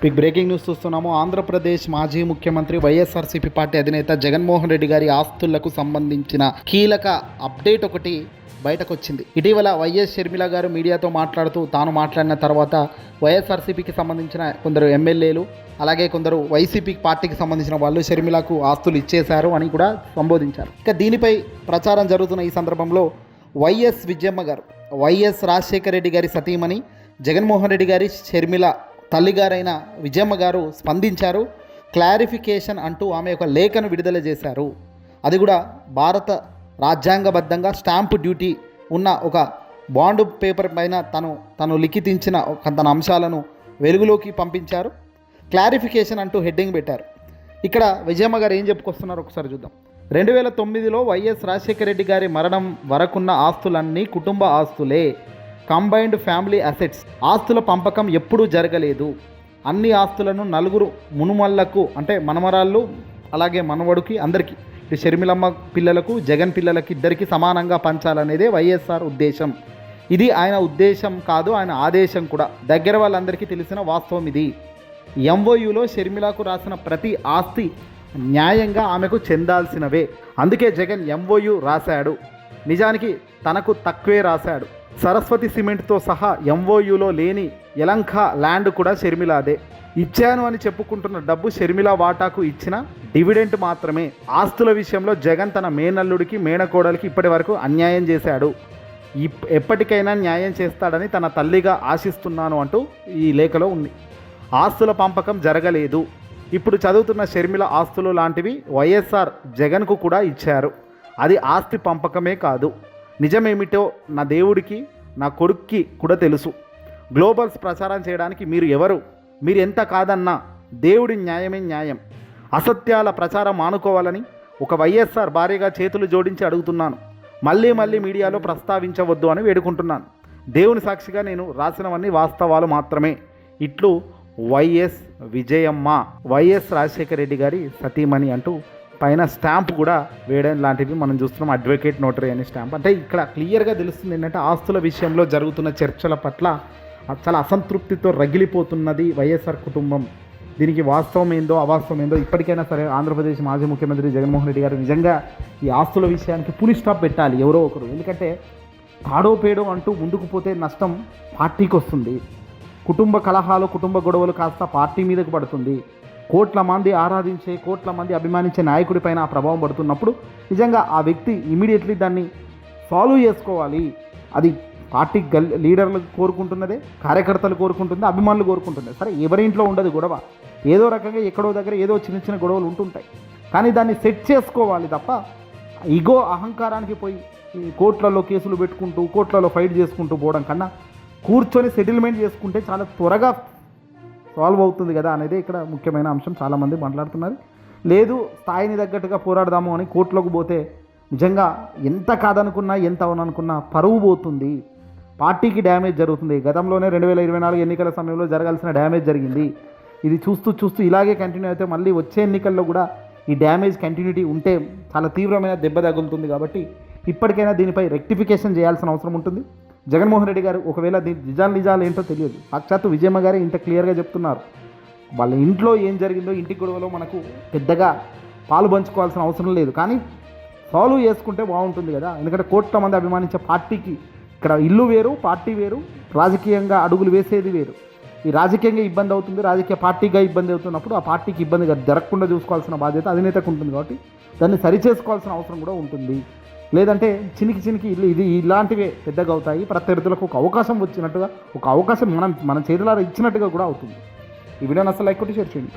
Big breaking news చూస్తున్నాము. ఆంధ్రప్రదేశ్ మాజీ ముఖ్యమంత్రి వైఎస్ఆర్సీపీ పార్టీ అధినేత జగన్మోహన్ రెడ్డి గారి ఆస్తులకు సంబంధించిన కీలక అప్డేట్ ఒకటి బయటకు వచ్చింది. ఇటీవల వైఎస్ షర్మిల గారు మీడియాతో మాట్లాడుతూ తాను మాట్లాడిన తర్వాత వైఎస్ఆర్సీపీకి సంబంధించిన కొందరు ఎమ్మెల్యేలు అలాగే కొందరు వైసీపీ పార్టీకి సంబంధించిన వాళ్ళు షర్మిలకు ఆస్తులు ఇచ్చేశారు అని కూడా సంబోధించారు. ఇక దీనిపై ప్రచారం జరుగుతున్న ఈ సందర్భంలో వైఎస్ విజయమ్మ గారు, వైఎస్ రాజశేఖర రెడ్డి గారి సతీమణి, జగన్మోహన్ రెడ్డి గారి షర్మిల తల్లిగారైన విజయమ్మ గారు స్పందించారు. క్లారిఫికేషన్ అంటూ ఆమె ఒక లేఖను విడుదల చేశారు. అది కూడా భారత రాజ్యాంగబద్ధంగా స్టాంపు డ్యూటీ ఉన్న ఒక బాండ్ పేపర్ పైన తను లిఖితించిన తన అంశాలను వెలుగులోకి పంపించారు. క్లారిఫికేషన్ అంటూ హెడ్డింగ్ పెట్టారు. ఇక్కడ విజయమ్మ గారు ఏం చెప్పుకొస్తున్నారో ఒకసారి చూద్దాం. 2009లో వైఎస్ రాజశేఖర రెడ్డి గారి మరణం వరకున్న ఆస్తులన్నీ కుటుంబ ఆస్తులే, కంబైన్డ్ ఫ్యామిలీ అసెట్స్. ఆస్తుల పంపకం ఎప్పుడూ జరగలేదు. అన్ని ఆస్తులను నలుగురు మునుమళ్లకు అంటే మనమరాళ్ళు అలాగే మనవడికి అందరికీ, షర్మిలమ్మ పిల్లలకు జగన్ పిల్లలకి ఇద్దరికి సమానంగా పంచాలనేదే వైఎస్ఆర్ ఉద్దేశం. ఇది ఆయన ఉద్దేశం కాదు, ఆయన ఆదేశం కూడా. దగ్గర వాళ్ళందరికీ తెలిసిన వాస్తవం ఇది. ఎంఓయూలో షర్మిలకు రాసిన ప్రతి ఆస్తి న్యాయంగా ఆమెకు చెందాల్సినవే. అందుకే జగన్ ఎంఓయూ రాశాడు. నిజానికి తనకు తక్కువే రాశాడు. సరస్వతి సిమెంట్తో సహా ఎంఓయూలో లేని యలంక ల్యాండ్ కూడా షర్మిలాదే. ఇచ్చాను అని చెప్పుకుంటున్న డబ్బు షర్మిల వాటాకు ఇచ్చిన డివిడెంట్ మాత్రమే. ఆస్తుల విషయంలో జగన్ తన మేనల్లుడికి మేనకోడలికి ఇప్పటి వరకు అన్యాయం చేశాడు. ఎప్పటికైనా న్యాయం చేస్తాడని తన తల్లిగా ఆశిస్తున్నాను అంటూ ఈ లేఖలో ఉంది. ఆస్తుల పంపకం జరగలేదు. ఇప్పుడు చదువుతున్న షర్మిల ఆస్తులు లాంటివి వైఎస్ఆర్ జగన్కు కూడా ఇచ్చారు. అది ఆస్తి పంపకమే కాదు. నిజమేమిటో నా దేవుడికి నా కొడుక్కి కూడా తెలుసు. గ్లోబల్స్ ప్రచారం చేయడానికి మీరు ఎవరు? మీరు ఎంత కాదన్నా దేవుడి న్యాయమే న్యాయం. అసత్యాల ప్రచారం మానుకోవాలని ఒక వైఎస్ఆర్ భార్యగా చేతులు జోడించి అడుగుతున్నాను. మళ్ళీ మీడియాలో ప్రస్తావించవద్దు అని వేడుకుంటున్నాను. దేవుని సాక్షిగా నేను రాసినవన్నీ వాస్తవాలు మాత్రమే. ఇట్లు వైఎస్ విజయమ్మ, వైఎస్ రాజశేఖర రెడ్డి గారి సతీమణి అంటూ పైన స్టాంప్ కూడా వేయడం లాంటివి మనం చూస్తున్నాం. అడ్వకేట్ నోటరీ అనే స్టాంప్. అంటే ఇక్కడ క్లియర్గా తెలుస్తుంది ఏంటంటే ఆస్తుల విషయంలో జరుగుతున్న చర్చల పట్ల చాలా అసంతృప్తితో రగిలిపోతున్నది వైఎస్ఆర్ కుటుంబం. దీనికి వాస్తవం ఏందో అవాస్తవం ఏందో ఇప్పటికైనా సరే ఆంధ్రప్రదేశ్ మాజీ ముఖ్యమంత్రి జగన్మోహన్ రెడ్డి గారు నిజంగా ఈ ఆస్తుల విషయానికి ఫుల్ స్టాప్ పెట్టాలి ఎవరో ఒకరు. ఎందుకంటే తాడో పేడో అంటూ ముందుకు పోతే నష్టం పార్టీకి వస్తుంది. కుటుంబ కలహాలు, కుటుంబ గొడవలు కాస్త పార్టీ మీదకు పడుతుంది. కోట్ల మంది ఆరాధించే, కోట్ల మంది అభిమానించే నాయకుడి పైన ఆ ప్రభావం పడుతున్నప్పుడు నిజంగా ఆ వ్యక్తి ఇమీడియట్లీ దాన్ని సాల్వ్ చేసుకోవాలి. అది పార్టీ లీడర్లు కోరుకుంటున్నదే, కార్యకర్తలు కోరుకుంటుంది, అభిమానులు కోరుకుంటుంది. సరే ఎవరి ఇంట్లో ఉండదు గొడవ, ఏదో రకంగా ఎక్కడో దగ్గర ఏదో చిన్న గొడవలు ఉంటుంటాయి. కానీ దాన్ని సెట్ చేసుకోవాలి తప్ప ఈగో అహంకారానికి పోయి కోర్టులలో కేసులు పెట్టుకుంటూ కోర్టులలో ఫైట్ చేసుకుంటూ పోవడం కన్నా కూర్చొని సెటిల్మెంట్ చేసుకుంటే చాలా త్వరగా సాల్వ్ అవుతుంది కదా అనేది ఇక్కడ ముఖ్యమైన అంశం. చాలామంది మాట్లాడుతున్నారు. లేదు స్థాయిని తగ్గట్టుగా పోరాడదాము అని కోర్టులోకి పోతే నిజంగా ఎంత కాదనుకున్నా ఎంత అవుననుకున్నా పరువు పోతుంది, పార్టీకి డ్యామేజ్ జరుగుతుంది. గతంలోనే 2024 ఎన్నికల సమయంలో జరగాల్సిన డ్యామేజ్ జరిగింది. ఇది చూస్తూ ఇలాగే కంటిన్యూ అయితే మళ్ళీ వచ్చే ఎన్నికల్లో కూడా ఈ డ్యామేజ్ కంటిన్యూటీ ఉంటే చాలా తీవ్రమైన దెబ్బ తగులుతుంది. కాబట్టి ఇప్పటికైనా దీనిపై రెక్టిఫికేషన్ చేయాల్సిన అవసరం ఉంటుంది. జగన్మోహన్ రెడ్డి గారు ఒకవేళ నిజాలు ఏంటో తెలియదు, సాక్షాత్తు విజయమ్మ గారే ఇంత క్లియర్గా చెప్తున్నారు. వాళ్ళ ఇంట్లో ఏం జరిగిందో ఇంటి గొడవలో మనకు పెద్దగా పాలు పంచుకోవాల్సిన అవసరం లేదు. కానీ సాల్వ్ చేసుకుంటే బాగుంటుంది కదా. ఎందుకంటే కోట్ల మంది అభిమానించే పార్టీకి ఇక్కడ ఇల్లు వేరు, పార్టీ వేరు, రాజకీయంగా అడుగులు వేసేది వేరు. ఈ రాజకీయంగా ఇబ్బంది అవుతుంది, రాజకీయ పార్టీగా ఇబ్బంది అవుతున్నప్పుడు ఆ పార్టీకి ఇబ్బందిగా జరగకుండా చూసుకోవాల్సిన బాధ్యత అధినేతకు ఉంటుంది. కాబట్టి దాన్ని సరిచేసుకోవాల్సిన అవసరం కూడా ఉంటుంది. లేదంటే చినికి ఇది ఇలాంటివే పెద్దగా అవుతాయి. ప్రత్యర్థులకు ఒక అవకాశం వచ్చినట్టుగా, ఒక అవకాశం మన చేతులారా ఇచ్చినట్టుగా కూడా అవుతుంది. ఈ వీడియోని అసలు లైక్ కొట్టి షేర్ చేయండి.